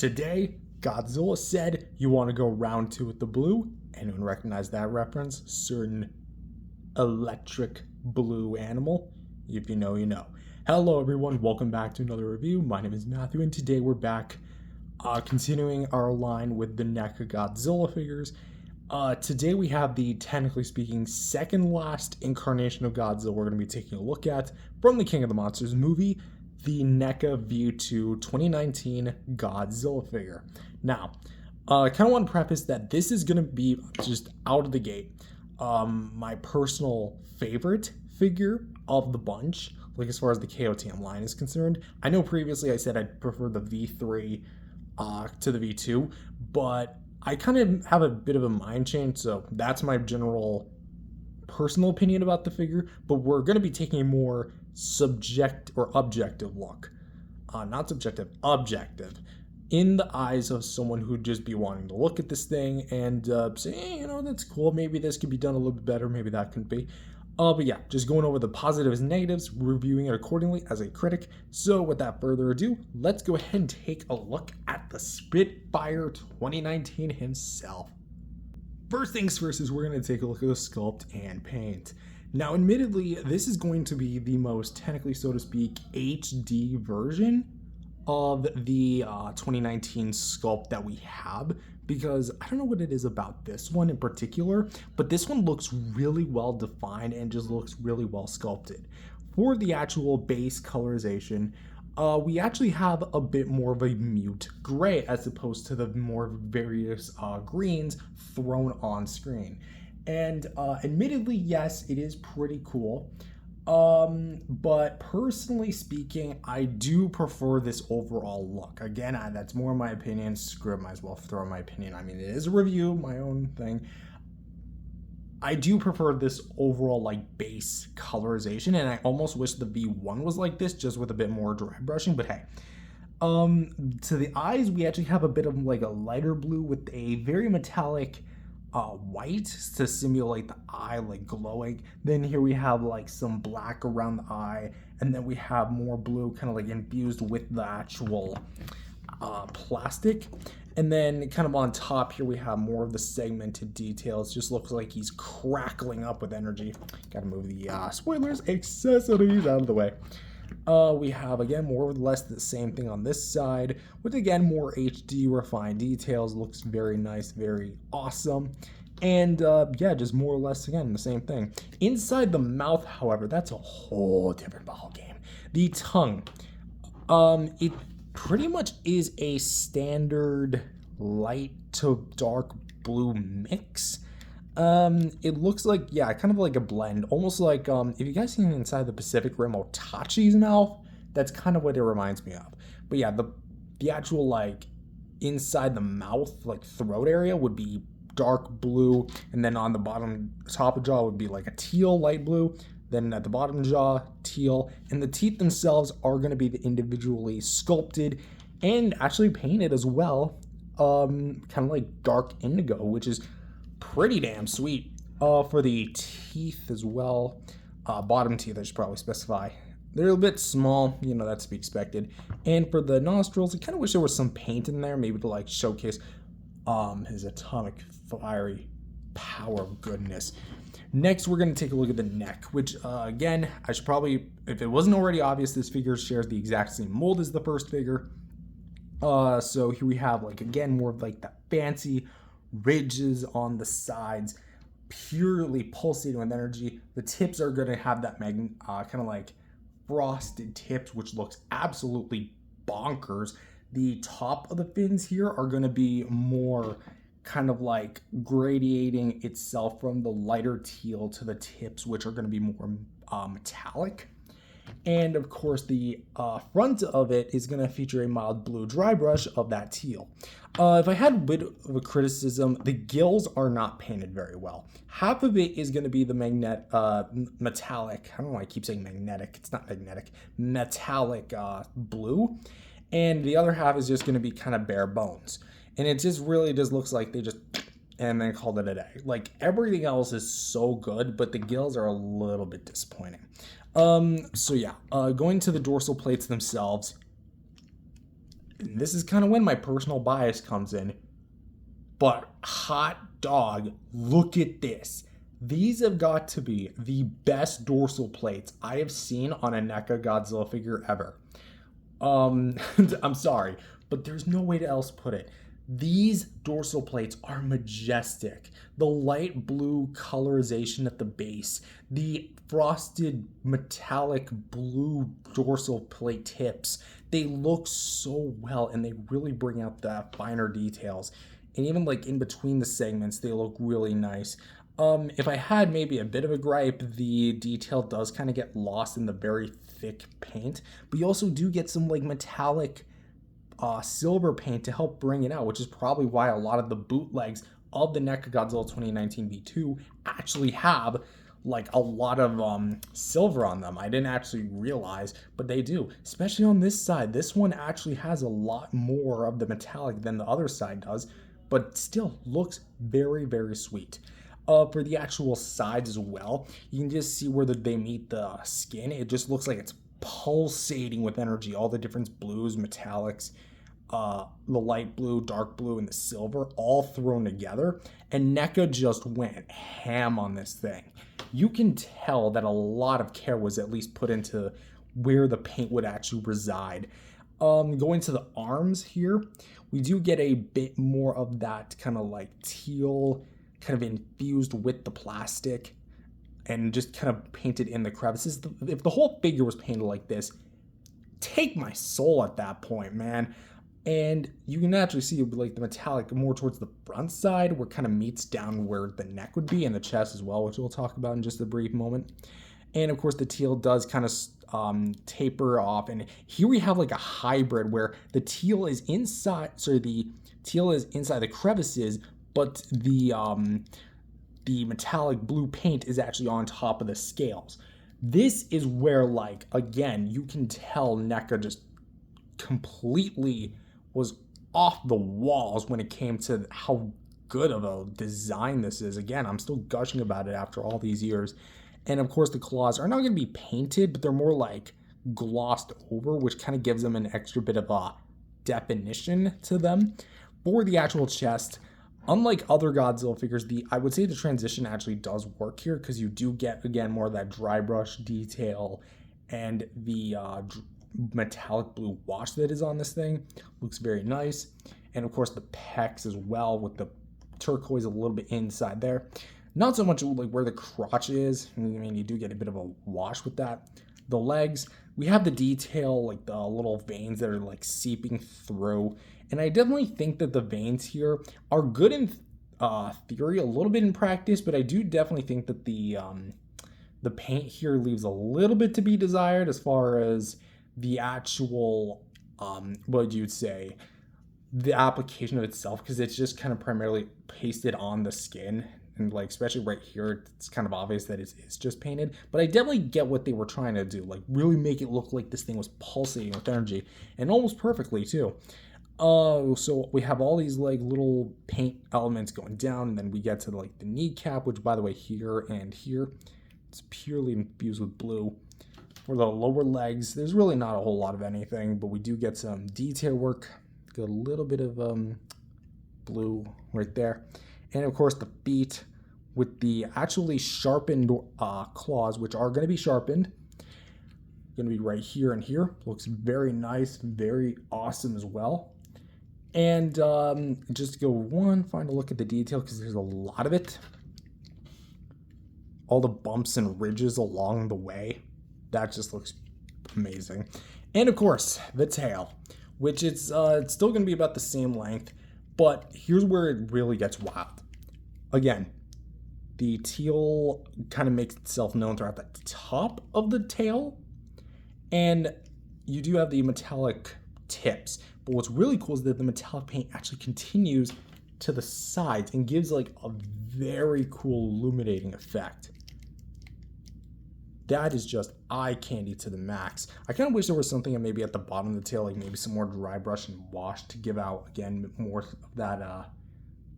Today, Godzilla said, "You want to go round two with the blue?" Anyone recognize that reference? Certain electric blue animal? If you know, you know. Hello everyone, welcome back to another review. My name is Matthew and today we're back continuing our line with the NECA Godzilla figures. Today we have the, technically speaking, second last incarnation of Godzilla we're going to be taking a look at from the King of the Monsters movie, the NECA V2 2019 Godzilla figure. Now, I kind of want to preface that this is going to be, just out of the gate, my personal favorite figure of the bunch, like as far as the KOTM line is concerned. I know previously I said I'd prefer the V3 to the V2, but I kind of have a bit of a mind change, so that's my general personal opinion about the figure, but we're going to be taking a more objective look. Not subjective, objective. In the eyes of someone who'd just be wanting to look at this thing and say, hey, you know, that's cool, maybe this could be done a little bit better, maybe that couldn't be. But yeah, just going over the positives and negatives, reviewing it accordingly as a critic. So without further ado, let's go ahead and take a look at the Spitfire 2019 himself. First things first is we're going to take a look at the sculpt and paint. Now, admittedly, this is going to be the most, technically so to speak, HD version of the 2019 sculpt that we have, because I don't know what it is about this one in particular, but this one looks really well defined and just looks really well sculpted. For the actual base colorization, we actually have a bit more of a mute gray as opposed to the more various greens thrown on screen. And admittedly, yes, it is pretty cool. But personally speaking, I do prefer this overall look. Again, that's more my opinion. Screw it, might as well throw my opinion. I mean, it is a review, my own thing. I do prefer this overall like base colorization, and I almost wish the V1 was like this, just with a bit more dry brushing, but hey. To the eyes, we actually have a bit of like a lighter blue with a very metallic white to simulate the eye like glowing. Then here we have like some black around the eye, and then we have more blue kind of like infused with the actual plastic. And then kind of on top here we have more of the segmented details. Just looks like he's crackling up with energy. Gotta move the spoilers, accessories out of the way. We have again more or less the same thing on this side with again more HD refined details. Looks very nice, very awesome. And yeah, just more or less again the same thing. Inside the mouth, however, that's a whole different ball game. The tongue, it pretty much is a standard light to dark blue mix. It looks like, yeah, kind of like a blend, almost like if you guys seen inside the Pacific Rim Otachi's mouth, that's kind of what it reminds me of. But yeah, the actual like inside the mouth, like throat area would be dark blue, and then on the bottom top of jaw would be like a teal light blue, then at the bottom jaw teal, and the teeth themselves are going to be individually sculpted and actually painted as well, kind of like dark indigo, which is pretty damn sweet. For the teeth as well, bottom teeth I should probably specify, they're a bit small, you know, that's to be expected. And for the nostrils, I kind of wish there was some paint in there, maybe to like showcase his atomic fiery power of goodness. Next, we're going to take a look at the neck, which again, I should probably, if it wasn't already obvious, this figure shares the exact same mold as the first figure. So here we have like, again, more of like the fancy ridges on the sides, purely pulsating with energy. The tips are going to have that kind of like frosted tips, which looks absolutely bonkers. The top of the fins here are going to be more kind of like gradiating itself from the lighter teal to the tips, which are going to be more metallic. And of course, the front of it is going to feature a mild blue dry brush of that teal. If I had a bit of a criticism, the gills are not painted very well. Half of it is going to be the metallic, I don't know why I keep saying magnetic, it's not magnetic, metallic blue. And the other half is just going to be kind of bare bones. And it just really just looks like they just, and then called it a day. Like everything else is so good, but the gills are a little bit disappointing. So yeah, going to the dorsal plates themselves, this is kind of when my personal bias comes in, but hot dog, look at this. These have got to be the best dorsal plates I have seen on a NECA Godzilla figure ever. I'm sorry, but there's no way to else put it. These dorsal plates are majestic. The light blue colorization at the base, the frosted metallic blue dorsal plate tips, they look so well and they really bring out the finer details. And even like in between the segments, they look really nice. If I had maybe a bit of a gripe, the detail does kind of get lost in the very thick paint, but you also do get some like metallic silver paint to help bring it out, which is probably why a lot of the bootlegs of the NECA Godzilla 2019 V2 actually have like a lot of silver on them. I didn't actually realize, but they do, especially on this side. This one actually has a lot more of the metallic than the other side does, but still looks very, very sweet. For the actual sides as well, you can just see where they meet the skin. It just looks like it's pulsating with energy. All the different blues, metallics, the light blue, dark blue, and the silver all thrown together. And NECA just went ham on this thing. You can tell that a lot of care was at least put into where the paint would actually reside. Going to the arms here, we do get a bit more of that kind of like teal, kind of infused with the plastic and just kind of painted in the crevices. If the whole figure was painted like this, take my soul at that point, man. And you can actually see like the metallic more towards the front side where it kind of meets down where the neck would be and the chest as well, which we'll talk about in just a brief moment. And of course the teal does kind of taper off, and here we have like a hybrid where the teal is inside, the teal is inside the crevices, but the metallic blue paint is actually on top of the scales. This is where, like, again, you can tell NECA just completely was off the walls when it came to how good of a design this is. Again, I'm still gushing about it after all these years. And of course the claws are not going to be painted, but they're more like glossed over, which kind of gives them an extra bit of a definition to them. For the actual chest, unlike other Godzilla figures, I would say the transition actually does work here, because you do get, again, more of that dry brush detail, and the metallic blue wash that is on this thing looks very nice. And of course the pecs as well, with the turquoise a little bit inside there. Not so much like where the crotch is. I mean, you do get a bit of a wash with that. The legs, we have the detail, like the little veins that are like seeping through. And I definitely think that the veins here are good in theory, a little bit in practice, but I do definitely think that the paint here leaves a little bit to be desired as far as the actual, what you'd say, the application of itself, because it's just kind of primarily pasted on the skin. And like, especially right here, it's kind of obvious that it's just painted. But I definitely get what they were trying to do, like really make it look like this thing was pulsating with energy, and almost perfectly too. So we have all these like little paint elements going down, and then we get to like the kneecap, which, by the way, here and here, it's purely infused with blue. For the lower legs, there's really not a whole lot of anything, but we do get some detail work. Got a little bit of blue right there. And of course the feet with the actually sharpened claws, which are going to be sharpened. Going to be right here and here. Looks very nice, very awesome as well. And just to go one final look at the detail, because there's a lot of it. All the bumps and ridges along the way. That just looks amazing. And of course, the tail, which it's still going to be about the same length. But here's where it really gets wild. Again, the teal kind of makes itself known throughout the top of the tail. And you do have the metallic tips. But what's really cool is that the metallic paint actually continues to the sides and gives like a very cool illuminating effect. That is just eye candy to the max. I kind of wish there was something maybe at the bottom of the tail, like maybe some more dry brush and wash to give out, again, more of that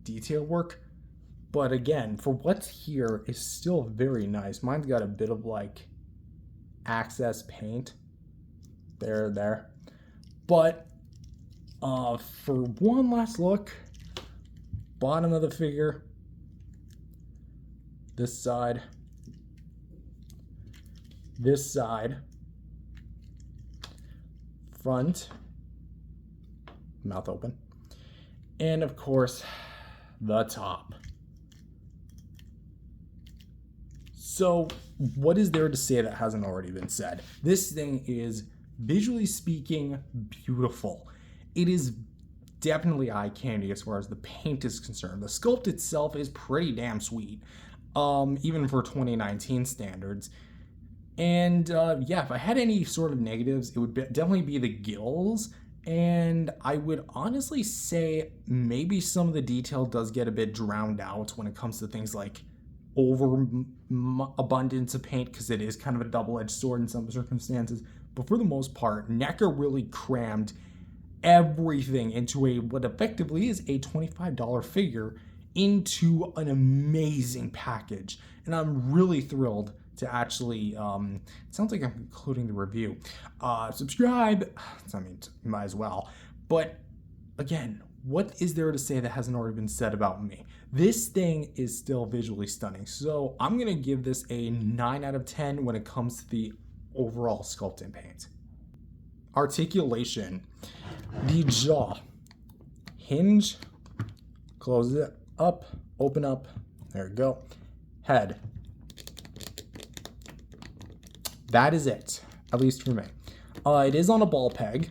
detail work. But again, for what's here is still very nice. Mine's got a bit of like access paint there. But For one last look, bottom of the figure, this side, front, mouth open, and of course, the top. So, what is there to say that hasn't already been said? This thing is, visually speaking, beautiful. It is definitely eye candy as far as the paint is concerned. The sculpt itself is pretty damn sweet, even for 2019 standards. And yeah, if I had any sort of negatives, it would definitely be the gills. And I would honestly say maybe some of the detail does get a bit drowned out when it comes to things like overabundance of paint, because it is kind of a double-edged sword in some circumstances. But for the most part, NECA really crammed everything into what effectively is a $25 figure into an amazing package. And I'm really thrilled to actually, it sounds like I'm concluding the review. Subscribe, I mean, you might as well. But again, what is there to say that hasn't already been said about me? This thing is still visually stunning. So I'm gonna give this a 9 out of 10 when it comes to the overall sculpt and paint. Articulation, the jaw, hinge, close it up, open up, there we go. Head. That is it, at least for me. It is on a ball peg,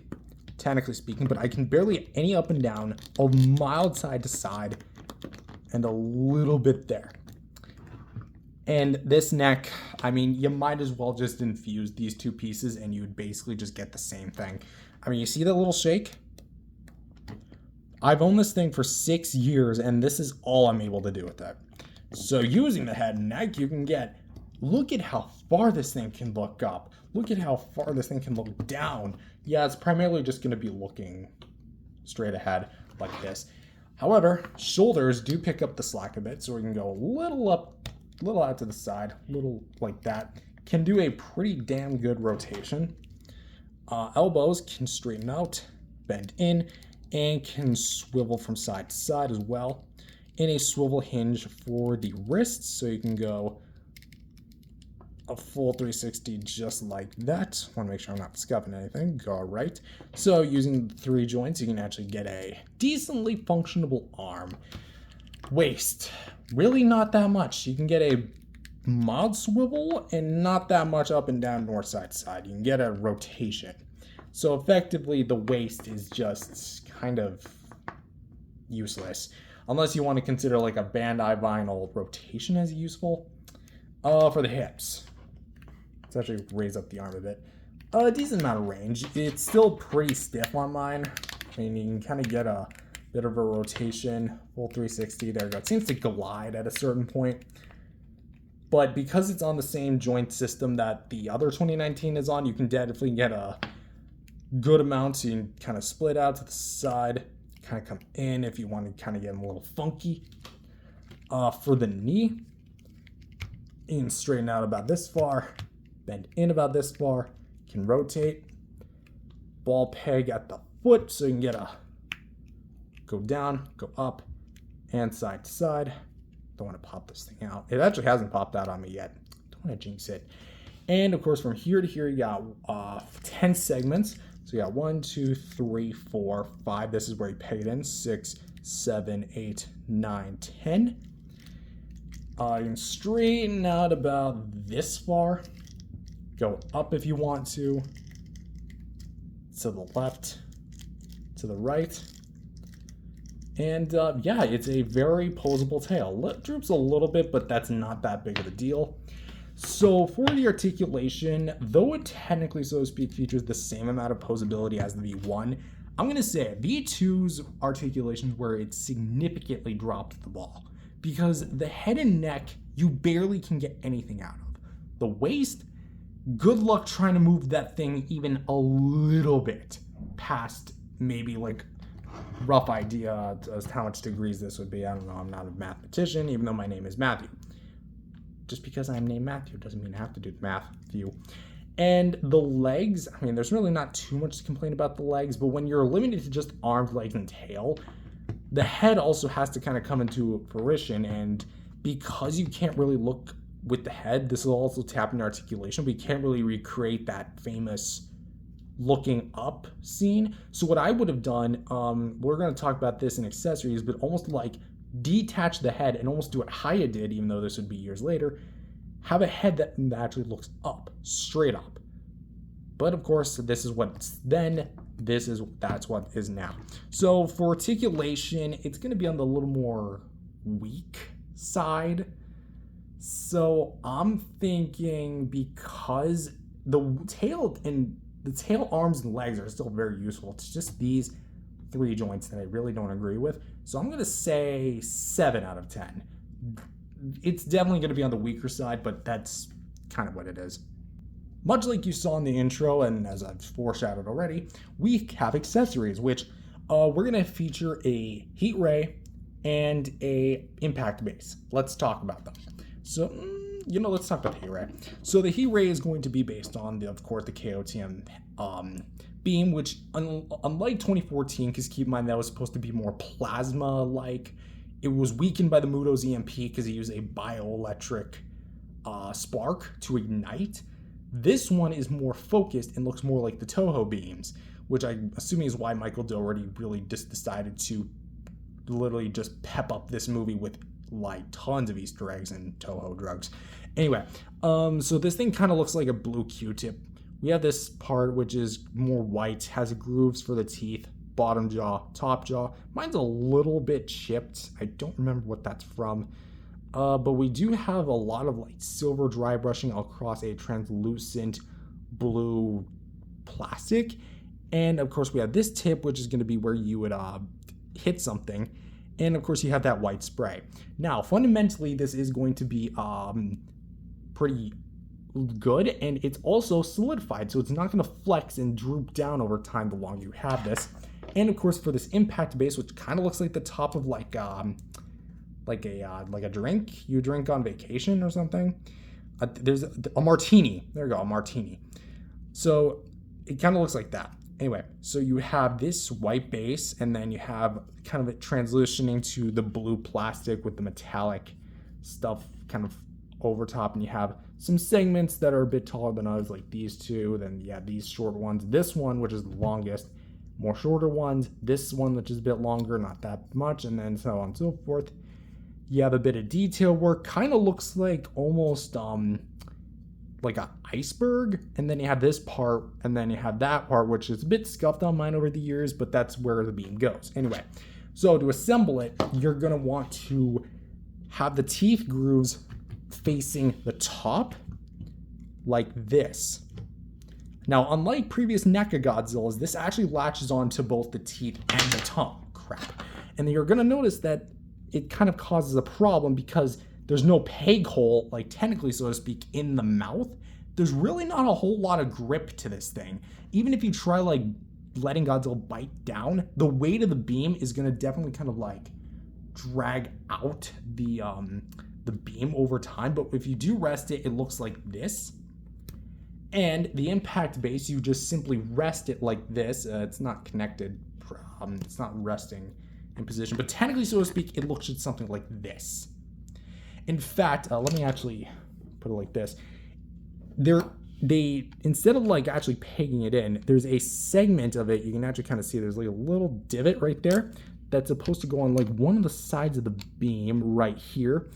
technically speaking, but I can barely get any up and down, a mild side to side, and a little bit there. And this neck, I mean, you might as well just infuse these two pieces and you would basically just get the same thing. I mean, you see that little shake? I've owned this thing for 6 years and this is all I'm able to do with it. So using the head and neck, you can get, look at how far this thing can look up. Look at how far this thing can look down. Yeah, it's primarily just going to be looking straight ahead like this. However, shoulders do pick up the slack a bit, so we can go a little up, a little out to the side, a little like that. Can do a pretty damn good rotation. Elbows can straighten out, bend in, and can swivel from side to side as well. And a swivel hinge for the wrists, so you can go a full 360 just like that. Want to make sure I'm not scuffing anything. Go right. So using the 3 joints, you can actually get a decently functionable arm. Waist, really not that much. You can get a mild swivel and not that much up and down north side to side. You can get a rotation. So effectively the waist is just kind of useless. Unless you want to consider like a Bandai vinyl rotation as useful. For the hips, let's actually raise up the arm a bit. A decent amount of range. It's still pretty stiff on mine. I mean, you can kind of get a bit of a rotation, full 360. There we go. It seems to glide at a certain point. But because it's on the same joint system that the other 2019 is on, you can definitely get a good amount. So you can kind of split out to the side, kind of come in if you want to kind of get them a little funky. For the knee, you can straighten out about this far, bend in about this far, can rotate, ball peg at the foot so you can get a go down, go up, and side to side. Don't want to pop this thing out. It actually hasn't popped out on me yet. Don't want to jinx it. And of course, from here to here, you got 10 segments. So you got 1, 2, 3, 4, 5. This is where you peg it in. 6, 7, 8, 9, 10. You can straighten out about this far. Go up if you want to the left, to the right. And yeah, it's a very posable tail. Lip droops a little bit, but that's not that big of a deal. So for the articulation, though it technically, so to speak, features the same amount of posability as the V1, I'm going to say V2's articulation is where it significantly dropped the ball. Because the head and neck, you barely can get anything out of. The waist, good luck trying to move that thing even a little bit past maybe like rough idea as to how much degrees this would be. I don't know, I'm not a mathematician, even though my name is Matthew. Just because I'm named Matthew doesn't mean I have to do the math with you. And the legs, I mean, there's really not too much to complain about the legs, but when you're limited to just arms, legs, and tail, the head also has to kind of come into fruition. And because you can't really look with the head, this will also tap into articulation, but you can't really recreate that famous looking up scene. So what I would have done, we're going to talk about this in accessories, but almost like detach the head and almost do what Haya did, even though this would be years later, have a head that actually looks up, straight up. But of course, this is what's then, that's what is now. So for articulation, it's going to be on the little more weak side. So I'm thinking, because the tail, arms, and legs are still very useful, it's just these 3 joints that I really don't agree with. So I'm going to say 7 out of 10. It's definitely going to be on the weaker side, but that's kind of what it is. Much like you saw in the intro, and as I've foreshadowed already, we have accessories, which we're going to feature a heat ray and a impact base. Let's talk about them. So, let's talk about the heat ray. So the heat ray is going to be based on, of course, the KOTM beam, which unlike 2014, because keep in mind that was supposed to be more plasma-like, it was weakened by the Muto's EMP because he used a bioelectric spark to ignite. This one is more focused and looks more like the Toho beams, which I'm assuming is why Michael Dougherty really just decided to literally just pep up this movie with like tons of Easter eggs and Toho drugs. Anyway, so this thing kind of looks like a blue Q-tip. We have this part which is more white, has grooves for the teeth, bottom jaw, top jaw. Mine's a little bit chipped. I don't remember what that's from. But we do have a lot of like silver dry brushing across a translucent blue plastic. And of course we have this tip, which is going to be where you would hit something. And of course you have that white spray. Now, fundamentally, this is going to be pretty good, and it's also solidified, so it's not going to flex and droop down over time the longer you have this. And of course, for this impact base, which kind of looks like the top of like a drink you drink on vacation or something. There's a martini. There you go, a martini. So it kind of looks like that. Anyway, so you have this white base, and then you have kind of it transitioning to the blue plastic with the metallic stuff kind of over top, and you have some segments that are a bit taller than others, like these two. Then you have these short ones. This one, which is the longest, more shorter ones. This one, which is a bit longer, not that much, and then so on and so forth. You have a bit of detail work, kind of looks like almost like an iceberg, and then you have this part, and then you have that part, which is a bit scuffed on mine over the years, but that's where the beam goes. Anyway, so to assemble it, you're gonna want to have the teeth grooves facing the top like this. Now, unlike previous NECA Godzillas, this actually latches on to both the teeth and the tongue. Crap. And then you're gonna notice that it kind of causes a problem because there's no peg hole, like technically, so to speak, in the mouth. There's really not a whole lot of grip to this thing. Even if you try like letting Godzilla bite down, the weight of the beam is gonna definitely kind of like drag out the beam over time. But if you do rest it, it looks like this. And the impact base, you just simply rest it like this. It's not connected. It's not resting in position, but technically, so to speak, it looks something like this. In fact, let me actually put it like this. They instead of like actually pegging it in, there's a segment of it. You can actually kind of see there's like a little divot right there that's supposed to go on like one of the sides of the beam right here.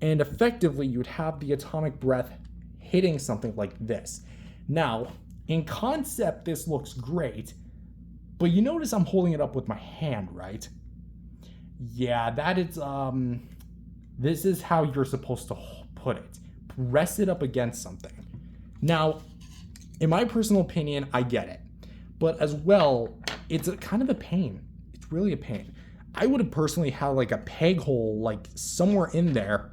And effectively, you would have the atomic breath hitting something like this. Now, in concept, this looks great, but you notice I'm holding it up with my hand, right? Yeah, that is, this is how you're supposed to put it. Press it up against something. Now, in my personal opinion, I get it. But as well, it's kind of a pain. It's really a pain. I would have personally had like a peg hole, like somewhere in there,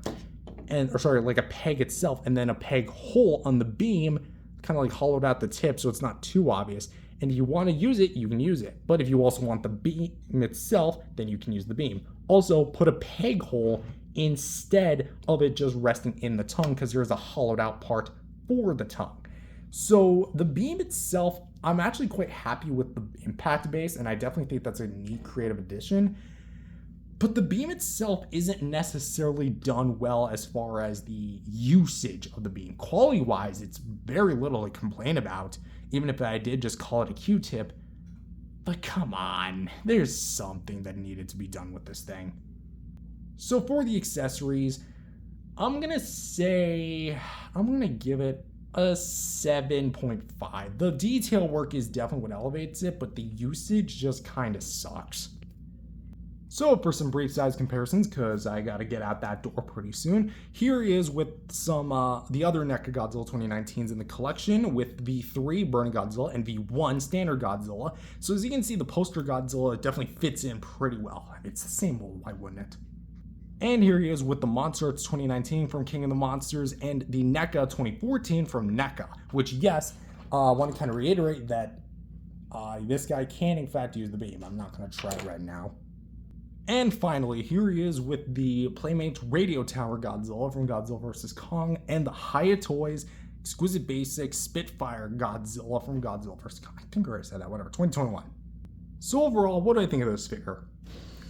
like a peg itself, and then a peg hole on the beam, kind of like hollowed out the tip so it's not too obvious. And if you want to use it, you can use it. But if you also want the beam itself, then you can use the beam. Also, put a peg hole instead of it just resting in the tongue, because there's a hollowed out part for the tongue. So the beam itself, I'm actually quite happy with the impact base, and I definitely think that's a neat creative addition. But the beam itself isn't necessarily done well as far as the usage of the beam. Quality-wise, it's very little to complain about, even if I did just call it a Q-tip. But come on, there's something that needed to be done with this thing. So for the accessories, I'm gonna give it a 7.5. The detail work is definitely what elevates it, but the usage just kind of sucks. So for some brief size comparisons, because I gotta get out that door pretty soon, here is with some the other NECA Godzilla 2019s in the collection, with V3 Burning Godzilla and V1 Standard Godzilla. So as you can see, the poster Godzilla definitely fits in pretty well. It's the same mold, why wouldn't it? And here he is with the Monster Arts 2019 from King of the Monsters and the NECA 2014 from NECA, which, yes, I want to kind of reiterate that this guy can in fact use the beam. I'm not going to try it right now. And finally, here he is with the Playmates Radio Tower Godzilla from Godzilla vs. Kong and the Hiya Toys Exquisite Basics Spitfire Godzilla from Godzilla vs. Kong. I think I already said that, whatever, 2021. So overall, what do I think of this figure?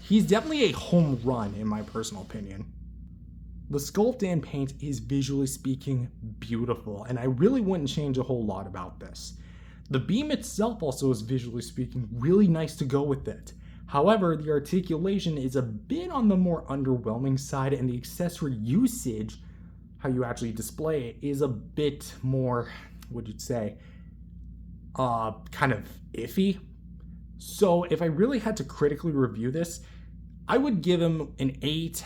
He's definitely a home run in my personal opinion. The sculpt and paint is, visually speaking, beautiful, and I really wouldn't change a whole lot about this. The beam itself also is, visually speaking, really nice to go with it. However, the articulation is a bit on the more underwhelming side, and the accessory usage, how you actually display it, is a bit more, what would you say, kind of iffy. So if I really had to critically review this, I would give him an 8,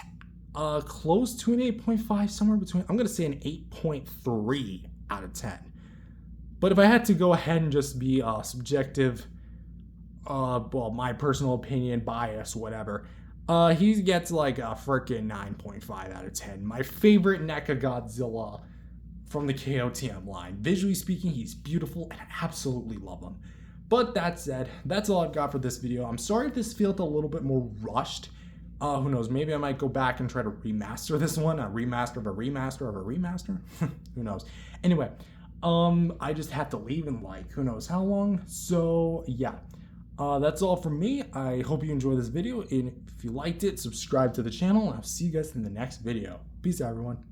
close to an 8.5, somewhere between, I'm going to say an 8.3 out of 10. But if I had to go ahead and just be subjective, well, my personal opinion, bias, whatever, he gets like a freaking 9.5 out of 10. My favorite NECA Godzilla from the KOTM line. Visually speaking, he's beautiful, and I absolutely love him. But that said, that's all I've got for this video. I'm sorry if this felt a little bit more rushed. Who knows, maybe I might go back and try to remaster this one, a remaster of a remaster of a remaster? Who knows? Anyway, I just had to leave in like, who knows how long? So, yeah. That's all from me. I hope you enjoyed this video, and if you liked it, subscribe to the channel, and I'll see you guys in the next video. Peace out, everyone.